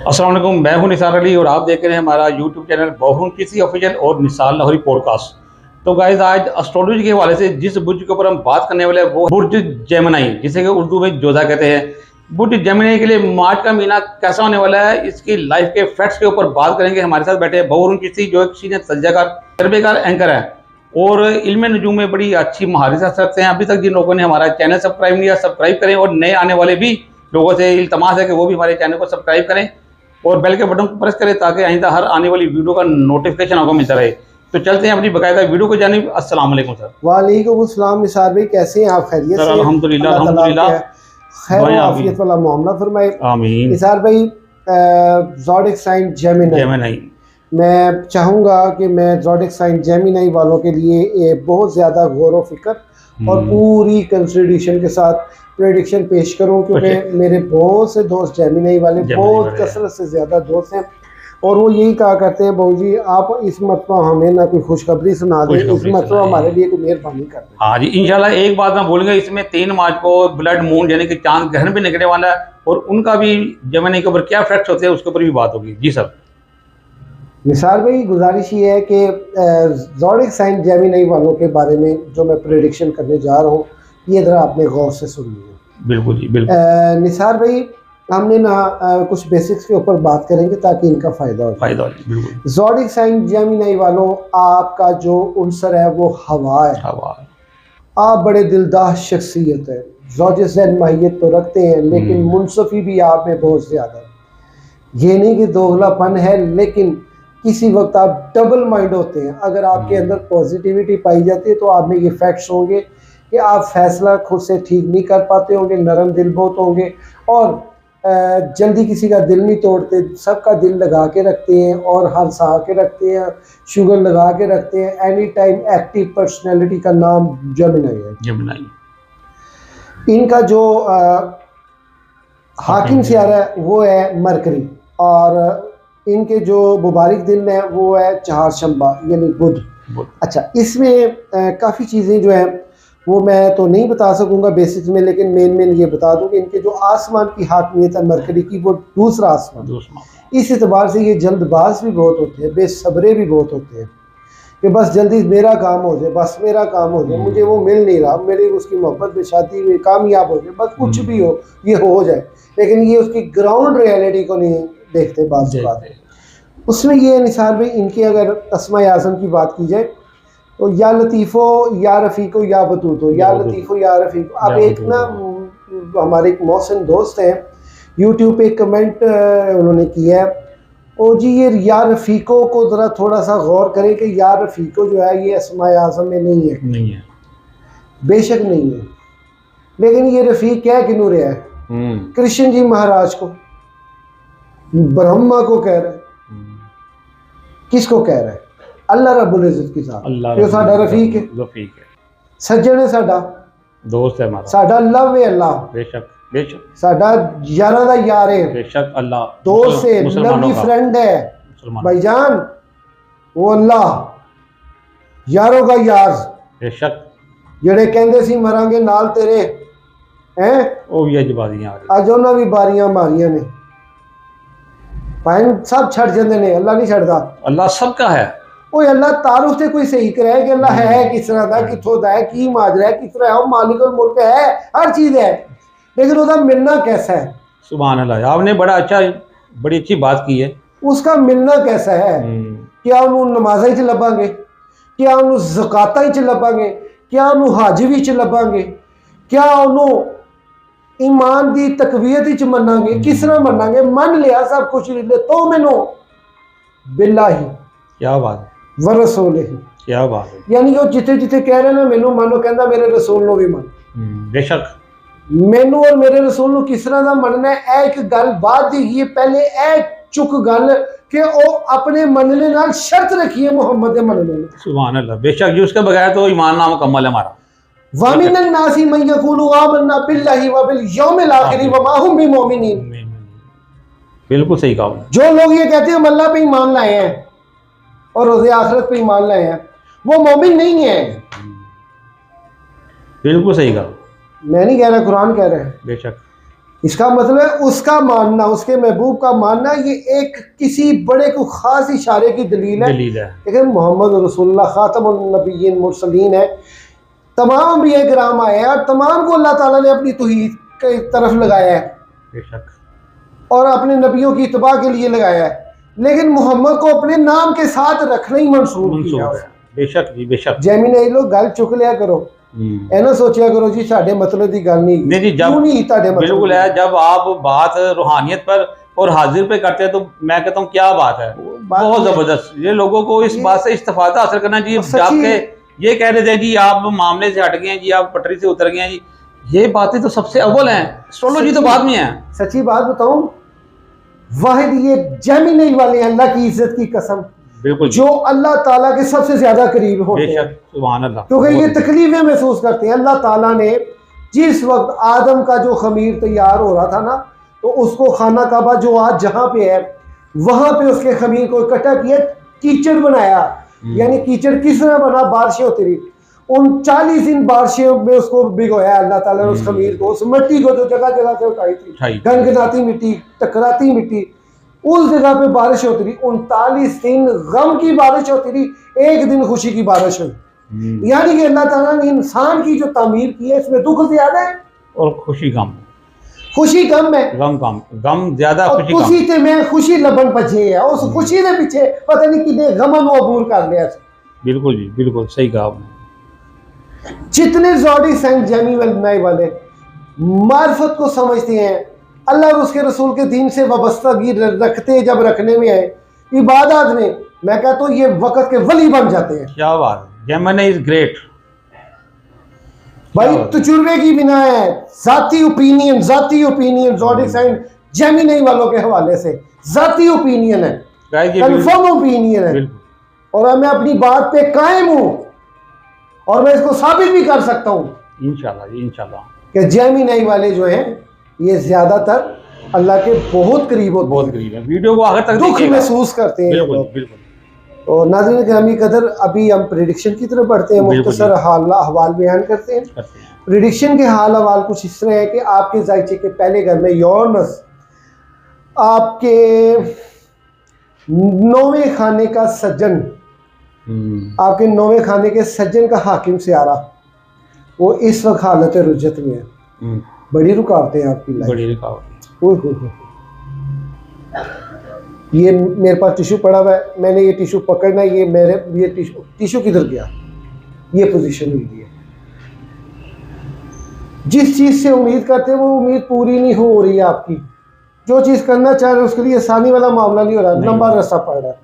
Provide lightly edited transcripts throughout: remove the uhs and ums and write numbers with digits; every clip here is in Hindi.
अस्सलाम वालेकुम, मैं हूं निसार अली और आप देख रहे हैं हमारा यूट्यूब चैनल बहुन किसी ऑफिशियल और निसार लाहौरी पॉडकास्ट। तो गाइस, आज एस्ट्रोलॉजी के हवाले से जिस बुर्ज के ऊपर हम बात करने वाले हैं वो बुर्ज जेमिनी, जिसे कि उर्दू में जोधा कहते हैं। बुर्ज जेमिनी के लिए मार्च का महीना कैसा होने वाला है, इसकी लाइफ के फैक्ट्स के ऊपर बात करेंगे। हमारे साथ बैठे हैं बहुन किसी, जो एक सीनियर तजज़ियाकार तजर्बेकार एंकर है और इल्म नजूम में बड़ी अच्छी महारत रखते हैं। अभी तक जिन लोगों ने हमारा चैनल सब्सक्राइब नहीं किया, सब्सक्राइब करें और नए आने वाले भी लोगों से इल्तमास है कि वो भी हमारे चैनल को सब्सक्राइब करें और बेल के बटन को प्रेस करें ताकि आइंदा हर आने वाली वीडियो का नोटिफिकेशन आपको मिलता रहे। तो चलते हैं अपनी बकायदा वीडियो को जानिब। अस्सलाम वालेकुम सर। वालेकुम अस्सलाम निसार भाई, कैसे हैं आप? खैरियत से? अल्हम्दुलिल्लाह अल्हम्दुलिल्लाह, खैर और आफियत वाला मामला फरमाए। आमीन। निसार भाई, ज़ोडिक साइन जेमिनी, मैं चाहूँगा कि मैं ज़ोडिक साइन जेमिनी वालों के लिए बहुत ज़्यादा गौर व फिक्र और पूरी कंसिडरेशन के साथ प्रेडिक्शन पेश करूं, क्योंकि मेरे बहुत से दोस्त जेमिनी वाले बहुत कसरत से ज़्यादा दोस्त हैं और वो यही कहा करते हैं, बहू जी आप इस मरतबा हमें ना कोई खुशखबरी सुना दें, इस मरतबा हमारे लिए कोई मेहरबानी कर दें। हाँ जी, इंशाल्लाह। एक बात मैं बोलूँगा, इसमें 3 मार्च को ब्लड मून यानी कि चांद ग्रहण भी निकलने वाला है और उनका भी जेमिनी के ऊपर क्या इफेक्ट होते हैं उसके ऊपर भी बात होगी। जी सर। निसार भाई, गुजारिश ये है कि ज़ोडिक साइन जेमिनी वालों के बारे में जो मैं प्रेडिक्शन करने जा रहा हूँ, ये ज़रा आपने गौर से सुनिए। बिल्कुल जी बिल्कुल। निसार भाई, हमने ना कुछ बेसिक्स के ऊपर बात करेंगे ताकि इनका फ़ायदा हो। बिल्कुल। ज़ोडिक साइन जेमिनी वालों, आपका जो उनसर है वो हवा है। आप बड़े दिलदार शख्सियत है, ज़ौज ज़ैन माहियत तो रखते हैं, लेकिन मुनसफ़ी भी आप में बहुत ज़्यादा है। ये नहीं कि दोगलापन है, लेकिन किसी वक्त आप डबल माइंड होते हैं। अगर आपके अंदर पॉजिटिविटी पाई जाती है तो आप में ये फैक्ट्स होंगे कि आप फैसला खुद से ठीक नहीं कर पाते होंगे, नरम दिल बहुत होंगे और जल्दी किसी का दिल नहीं तोड़ते, सबका दिल लगा के रखते हैं और हंसा के रखते हैं, शुगर लगा के रखते हैं। एनी टाइम एक्टिव पर्सनैलिटी का नाम जेमिनी है। इनका जो हाकिम सियारा है वो है मरकरी और इनके जो मुबारक दिन है वो है चारशंबा यानी बुध। अच्छा, इसमें काफ़ी चीज़ें जो हैं वो मैं तो नहीं बता सकूंगा बेसिक्स में, लेकिन मेन ये बता दूं कि इनके जो आसमान की हाकमियत है मरकरी की, वो दूसरा आसमान। इस एतबार से ये जल्दबाज भी बहुत होते हैं, बेसब्रे भी बहुत होते हैं कि बस जल्दी मेरा काम हो जाए, बस मेरा काम हो जाए, मुझे वो मिल नहीं रहा, मेरी उसकी मोहब्बत में शादी में कामयाब हो जाए, बस कुछ भी हो ये हो जाए, लेकिन ये उसकी ग्राउंड रियलिटी को नहीं देखते। बात उसमें ये निसार भाई, इनके अगर अस्माए आज़म की बात की जाए तो या लतीफ़ो या रफ़ीको या बतूतो, या लतीफ़ो या रफ़ीको। अब एक ना हमारे एक मोहसिन दोस्त हैं, यूट्यूब पे कमेंट उन्होंने किया है, ओ जी ये या रफ़ीको को ज़रा थोड़ा सा गौर करें कि या रफ़ीको जो है ये अस्माए आज़म में नहीं है। बेशक नहीं है, लेकिन ये रफ़ीक क्या किन्हों रहा है? कृष्ण जी महाराज को, ब्रह्मा को कह रहा है। किसको कह रहा है? अल्लाह रब्बुल इज़्ज़त की ज़ात, जो साडा रफ़ीक है, सज्जन है, साडा दोस्त है, साडा लव है अल्लाह, बेशक साडा यारा दा यार है, बेशक अल्लाह दोस्त है, लवली फ्रेंड है भाईजान, वो अल्लाह यारों का यार, बेशक। जेड़े कहंदे सी मरांगे नाल तेरे हैं, वो भी अज उन्हां भी बारियां मारियां ने, भाई सब छड़ जाते ने, अल्लाह नहीं छड़दा, अल्लाह सबका है। ओए अल्लाह तारुफ ते कोई सही कराए कि अल्लाह है किस तरह दा, किथों दा है, की माजरा है, किस तरह है, मालिकुल मुल्क है, हर चीज़ है, लेकिन उसका मिलना कैसा है? सुभान अल्लाह, आपने बड़ी अच्छी बात की है। उसका मिलना कैसा है? क्या उन्होंने नमाज़ा च लभांगे, क्या उन्होंने ज़काता च लभांगे, क्या उन्होंने हाजी च लभांगे, क्या उन्होंने ईमान की तकवीयत च मनांगे, किस तरह मनांगे? मन लिया सब कुछ ले तो मैनू बिल्लाही, क्या बात, व रसूल ही, क्या बात है। यानी कि जिथे जिथे कह रहे ना मैनू मानो, कहता मेरे रसूल नो भी मन। बेशक मैनू और मेरे रसूल नो किस तरह का मनना है, एक गल बाद दी, पहले ए चुक गल कि वो अपने मनने नाल शर्त रखिए मोहम्मद के मनने। सुभान अल्लाह, बेशक जी, उसके बगैर तो ईमान ना मुकम्मल है हमारा। वामिनन नासी मन यक़ूलु आमन्ना बिल्लाहि व बिल यौमिल आखिर व मा हुम बिमुमिनीन। बिल्कुल सही कहा। जो लोग ये कहते हैं हम अल्लाह पे ईमान लाए हैं और रोज़े आखिरत पे ईमान लाए हैं, वो मोमिन नहीं है। बिल्कुल सही कहा, मैं नहीं कह रहा, कुरान कह रहा है। बेशक इसका मतलब है उसका मानना, उसके महबूब का मानना, ये एक किसी बड़े को खास इशारे की दलील है। लेकिन मोहम्मद रसूलुल्लाह खातमुन नबिय्यीन मुरसलीन है, तमाम अंबिया किराम आए हैं और तमाम को अल्लाह ताला ने अपनी तौहीद की तरफ लगाया है बेशक, और अपने नबियों की इत्तबा के लिए लगाया है, लेकिन मोहम्मद को अपने नाम के साथ रखना ही मंसूब किया। बेशक जी बेशक। जैमिनी लोग गल चुक लिया करो, ए ना सोचिया करो जी साढ़े मतलब की गल नहीं जी, जब बिल्कुल है, जब आप बात रूहानियत पर और हाजिर पे करते हैं तो मैं कहता हूँ क्या बात है, बहुत जबरदस्त। ये लोगों को इस बात से इस्तिफादा हासिल करना चाहिए। जाके ये कह रहे थे जी आप मामले से हट गए हैं जी, आप पटरी से उतर गए हैं जी, ये बातें तो सबसे अव्वल हैं, एस्ट्रोलॉजी तो बाद में है। सच्ची बात बताऊं, वाहिद ये जैमिनी वाले अल्लाह की इज्जत की कसम, बिल्कुल, जो अल्लाह ताला के सबसे ज्यादा करीब होते हैं, सुभान अल्लाह, क्योंकि ये तकलीफें महसूस करते हैं। अल्लाह ताला ने जिस वक्त आदम का जो खमीर तैयार हो रहा था ना, तो उसको खाना काबा जो आज जहाँ पे है वहां पे उसके खमीर को इकट्ठा किया, कीचड़ बनाया। यानी कीचड़ किस तरह बना, बारिशें होती रही, उन 40 दिन बारिशों में उसको भिगोया अल्लाह ताला ने, उस खमीर को, उस मिट्टी को जो जगह जगह से उठाई थी, गनगनाती मिट्टी, टकराती मिट्टी, उस जगह पे बारिश होती रही। 39 दिन गम की बारिश होती रही, एक दिन खुशी की बारिश हुई। यानी कि अल्लाह ताला ने इंसान की जो तामीर की है, इसमें दुख ज्यादा है और खुशी कम, खुशी कम है, गम ज्यादा, खुशी ते मैं खुशी लबन पछे है, उस खुशी के पीछे पता नहीं कितने गमन अबूर कर लिया। बिल्कुल जी बिल्कुल सही कहा आपने। जितने ज़ोडी साइंस जैमिनी वाले मार्फत को समझते हैं, अल्लाह और उसके रसूल के दीन से वाबस्तगी रखते, जब रखने में आए इबादत में, मैं कहता हूँ ये वक्त के वली बन जाते हैं। क्या बात, जैमिनी इज ग्रेट भाई, तजुर्बे की बिना है, जाती ओपिनियन ज़ोडी साइंस जैमिनी वालों के हवाले से जाती ओपिनियन है, कंफर्म ओपिनियन है, और मैं अपनी बात पे कायम हूँ और मैं इसको साबित भी कर सकता हूँ इंशाल्लाह कि जैमिनी वाले जो हैं ये ज्यादातर अल्लाह के बहुत करीब होते, बहुत करीब है। वीडियो को आखिर तक दुख महसूस करते हैं। बिल्कुल। और नाज़रीन गिरामी कदर, अभी हम प्रेडिक्शन की तरफ बढ़ते हैं, मुख्तसर हवाल बयान करते हैं। प्रेडिक्शन के हाल हवाल कुछ इस तरह है कि आपके जायचे के पहले घर में यूरेनस आपके 9वें खाने का सज्जन, आपके 9वें खाने के सज्जन का हाकिम से आ रहा, वो इस वक्त हालत रुजत में है। बड़ी रुकावटें हैं आपकी लाइफ, बड़ी रुकावटें। ये मेरे पास टिश्यू पड़ा हुआ है, मैंने ये टिश्यू पकड़ना है, ये मेरे ये टिश्यू किधर गया, ये पोजीशन हुई है। जिस चीज़ से उम्मीद करते हैं वो उम्मीद पूरी नहीं हो रही है आपकी, जो चीज़ करना चाह रहे हैं उसके लिए आसानी वाला मामला नहीं हो रहा, लंबा रास्ता पड़ रहा है।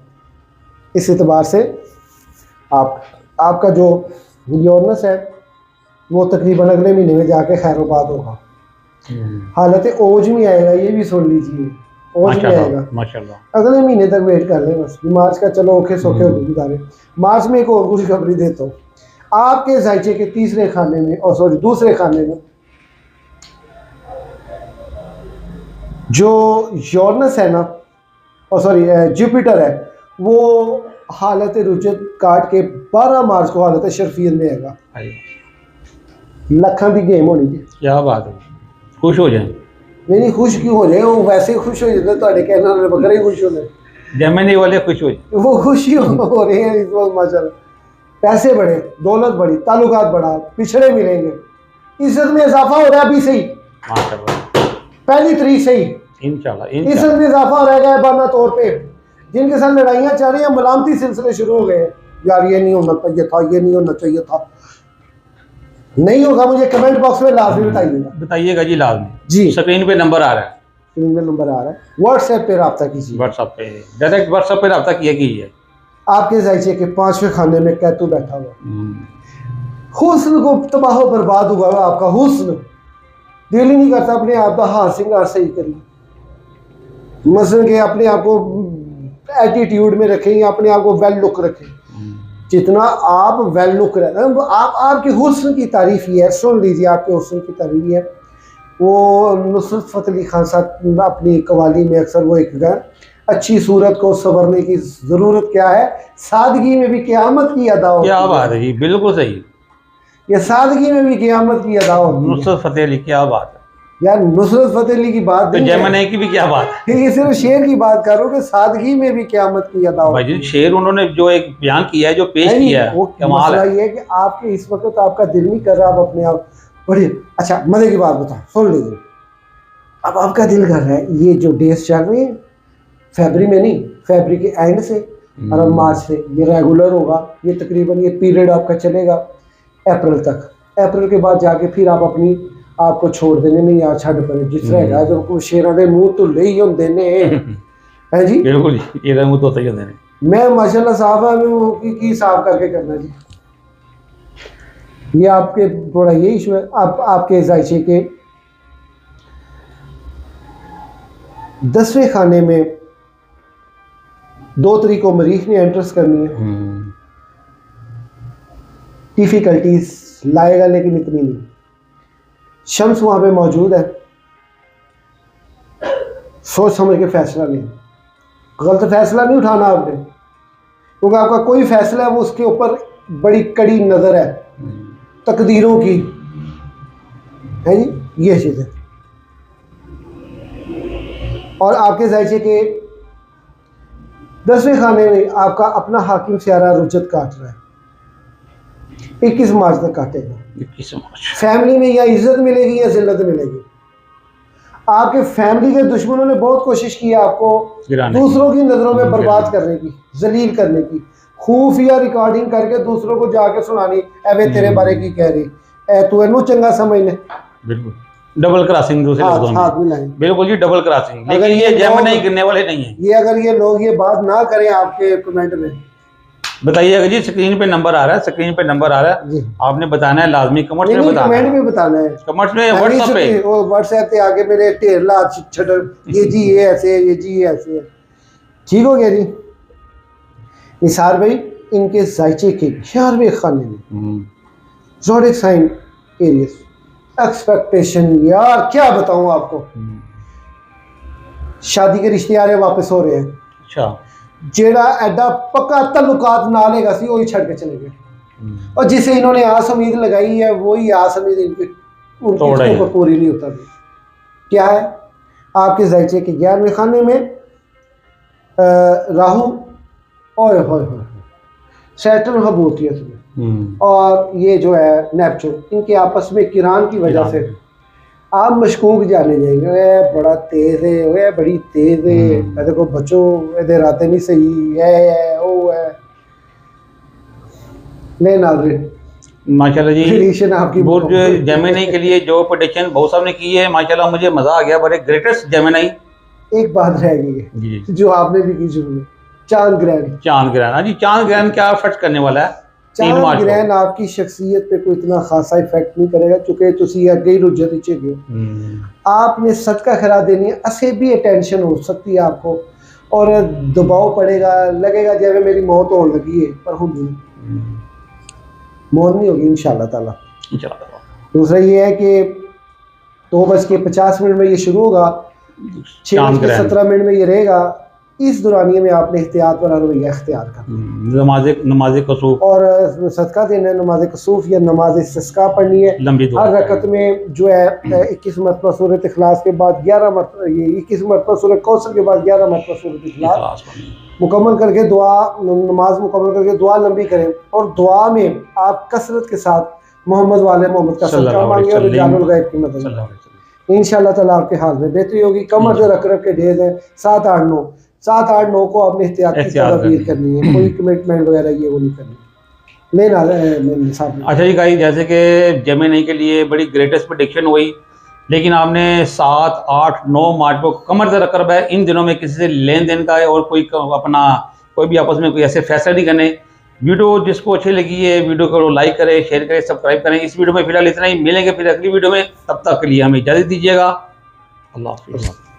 इस एतबार से आपका जो यूरेनस है वो तकरीबन अगले महीने में जाके खैरोबाद होगा, हालत ओज में आएगा, ये भी सुन लीजिए, ओज में आएगा माशाल्लाह। अगले महीने तक वेट कर लें बस, मार्च का चलो ओखे सोखे गुजारे। मार्च में एक और खुशखबरी देता हूँ, आपके जायचे के तीसरे खाने में, और सॉरी दूसरे खाने में जो यूरेनस है ना, और सॉरी जुपिटर है, वो हालत रुजत काट के 12 मार्च को हालत शर्फियत में आएगा। लखा की गेम होनी है। क्या बात है, खुश हो जाए। नहीं खुश क्यों हो जाए, वो वैसे खुश हो जाते, थोड़े कहने वाले बकरे खुश हो जाए, जैमिनी वाले खुश हो जाए, वो खुशी हो रहे हैं इस वक्त माशाल्लाह। पैसे बढ़े, दौलत बढ़ी, ताल्लुकात बढ़ा, पिछड़े मिलेंगे, इज्जत में इजाफा हो रहा है अभी से ही, पहली तारीख से ही इंशाल्लाह इज्जत में इजाफा हो रहा है। बाना तौर पे जिनके साथ लड़ाइयाँ चल रही हैं, मलामती सिलसिले शुरू हो गए, यार ये नहीं होना चाहिए था, ये नहीं होना चाहिए था। नहीं होगा, मुझे कमेंट बॉक्स में लाजमी बताइएगा जी, लाजमी जी। स्क्रीन पे नंबर आ रहा है, स्क्रीन पे नंबर आ रहा है, व्हाट्सएप पे रब्ता कीजिए, व्हाट्सएप पे डायरेक्ट व्हाट्सएप पे रब्ता कीजिए। आपके जायचे के 5वें खाने में कैतु बैठा हुआ, हुस्न को तबाह बर्बाद हुआ है आपका हुस्न, दिल ही नहीं करता अपने आप का हाथ सिंगार सही करिए, मसलन के अपने आप को एटीट्यूड में रखें या अपने आप को वेल लुक रखें। जितना आप वेल लुक रहे, आपके हुस्न की तारीफ ही है, सुन लीजिए, आपके हुस्न की तारीफ ही है। वो नुसरत फ़तेह अली खान साहब अपनी कवाली में अक्सर वो एक गाना, अच्छी सूरत को संवरने की ज़रूरत क्या है, सादगी में भी क़यामत की अदा हो। क्या बात है जी, बिल्कुल सही, ये सादगी में भी क़यामत की अदा हो। नुसरत फ़तेह अली, क्या बात है, यार नुसरत फतेह अली की बात तो नहीं है, जेमिनी की भी क्या बात है? ये सिर्फ शेर की बात करो कि सादगी में भी क़यामत की अदा हो। भाई जी शेर उन्होंने जो एक बयान किया है, जो पेश नहीं, किया है, वो कमाल मसला है। ये है कि आपके इस वक्त आपका दिल नहीं कर रहा, आप अपने आप बड़े अच्छा मजे की बात बताओ, सुन लीजिए। अब आपका दिल कर रहा है, ये जो डेज चल रही है फरवरी में नहीं, फरवरी के एंड से और अब मार्च से ये रेगुलर होगा, ये तकरीबन ये पीरियड आपका चलेगा अप्रैल तक। अप्रैल के बाद जाके फिर आप अपनी आपको छोड़ देने में यार छड़ पर जिस रहेगा जो को शेरों के मुंह तो ले ही होंदे ने है जी। बिल्कुल जी, ये मुंह तो सही होते हैं। मैं माशाल्लाह साफ है, मैं की साफ करके करना जी। ये आपके थोड़ा ये इशू है, आपके जायचे के 10वें खाने में 2 तरीकों मरीज ने एंट्रेंस करनी है। डिफिकल्टीज लाएगा लेकिन इतनी नहीं। शम्स वहां पे मौजूद है, सोच समझ के फैसला लें, गलत फैसला नहीं उठाना आपने, क्योंकि आपका कोई फैसला है वो उसके ऊपर बड़ी कड़ी नज़र है तकदीरों की, है जी ये चीज़ है। और आपके जायचे के 10वें खाने में आपका अपना हाकिम स्यारा रुजत काट रहा है, 21 मार्च तक काटेगा। 21 मार्च फैमिली में या इज्जत मिलेगी या जिल्लत मिलेगी। आपके फैमिली के दुश्मनों ने बहुत कोशिश की है आपको दूसरों की नज़रों में बर्बाद करने की, जलील करने की, खुफिया रिकॉर्डिंग करके दूसरों को जाके सुनानी, ऐवे तेरे बारे की कह रही ऐ तू इनू चंगा समझने। बिल्कुल डबल क्रॉसिंग दूसरे लफ्जों में। बिल्कुल जी डबल क्रॉसिंग, लेकिन ये जेमिनी गिरने वाले नहीं है। ये अगर ये लोग ये बात ना करें आपके कमेंट में बताइएगा जी। स्क्रीन पे नंबर आ रहा है, स्क्रीन पे नंबर आ रहा है जी। आपने बताना है लाजमी, कमेंट्स में बताना है, कमेंट में बताना है, कमेंट्स में व्हाट्सएप पे, वो व्हाट्सएप पे आके मेरे ढेर ला छटर ये जी ये ऐसे है, ये जी ये ऐसे है। ठीक हो गया जी। निसार भाई इनके जायचे के 11वें खाने में ज़ोडिक साइन एरियस एक्सपेक्टेशन, यार क्या बताऊं आपको, शादी के रिश्ते आ रहे वापस हो रहे हैं। अच्छा जेड़ा एडा पक्का तल्लुकात ना लेगा सी वही छड़ के चले गए, और जिसे इन्होंने आस उम्मीद लगाई है वही आस उम्मीद इनकी उनको पूरी नहीं होता भी। क्या है आपके जायचे के 11वें खाने में राहु और सैटर्न हबूतियत में, और ये जो है नेपच्यून, इनके आपस में किरान की वजह से आप मशकूक जाने जाएंगे, वे बड़ा तेज है, वे बड़ी तेज है, देखो बच्चो ये रातें नहीं सही है वो है। नहीं नाज़रीन माशाल्लाह जी, आपकी बुर्ज जेमिनी के लिए जो प्रेडिक्शन बहुत साहब ने की है माशाल्लाह मुझे मजा आ गया। बड़े ग्रेटेस्ट जेमिनी। एक बात रह गई है जो आपने भी की शुरू में, चांद ग्रहण। चांद ग्रहण, हाँ जी चांद ग्रहण क्या इफेक्ट करने वाला है? चांद ग्रहण आपकी शख्सियत पे कोई इतना खासा इफेक्ट नहीं करेगा, क्योंकि तुसी अगे ही रुझे नीचे गए। आपने सदका खैरा देनी है, असे भी अटेंशन हो सकती है आपको, और दबाव पड़ेगा, लगेगा जैसे मेरी मौत होने लगी है, पर होगी मौत नहीं होगी इंशाल्लाह ताला। दूसरा ये है कि 2:50 में ये शुरू होगा, 6:17 में ये रहेगा। इस दौरानिए में आपने एहतियात वाला रवैया इख्तियार करना, नमाज कसूफ और सदका देना है, नमाज कसूफ या नमाज इस्तिस्का पढ़नी है। हर रकत में जो है 21 मरतबा सूरत इखलास के बाद 11 मरतबा, ये 21 मरतबा सूरत कौसर के बाद 11 मरतबा सूरत इखलास मुकम्मल करके दुआ, नमाज मुकम्मल करके दुआ लंबी करें, और दुआ में आप कसरत के साथ मोहम्मद वाले मोहम्मद का सदका मांगे और जानुल गैब की मदद। इंशाल्लाह ताला आपके हाल में बेहतरी होगी। कमर से रख के डेज है 7, 8, 9, 7, 8, 9 को आपने एहतियात की तदबीर करनी है, कोई कमिटमेंट वगैरह ये वो नहीं करनी। अच्छा जी गाइस, जैसे कि जेमिनी के लिए बड़ी ग्रेटेस्ट प्रेडिक्शन हुई, लेकिन आपने 7, 8, 9 मार्च को कमर से रख कर इन दिनों में किसी से लेन देन का है और कोई अपना कोई भी आपस में कोई ऐसे फैसला नहीं करने। वीडियो जिसको अच्छी लगी है वीडियो को लाइक करें, शेयर करें, सब्सक्राइब करें। इस वीडियो में फिलहाल इतना ही, मिलेंगे फिर अगली वीडियो में, तब तक के लिए हमें इजाज़त दीजिएगा। अल्लाह हाफ़िज़।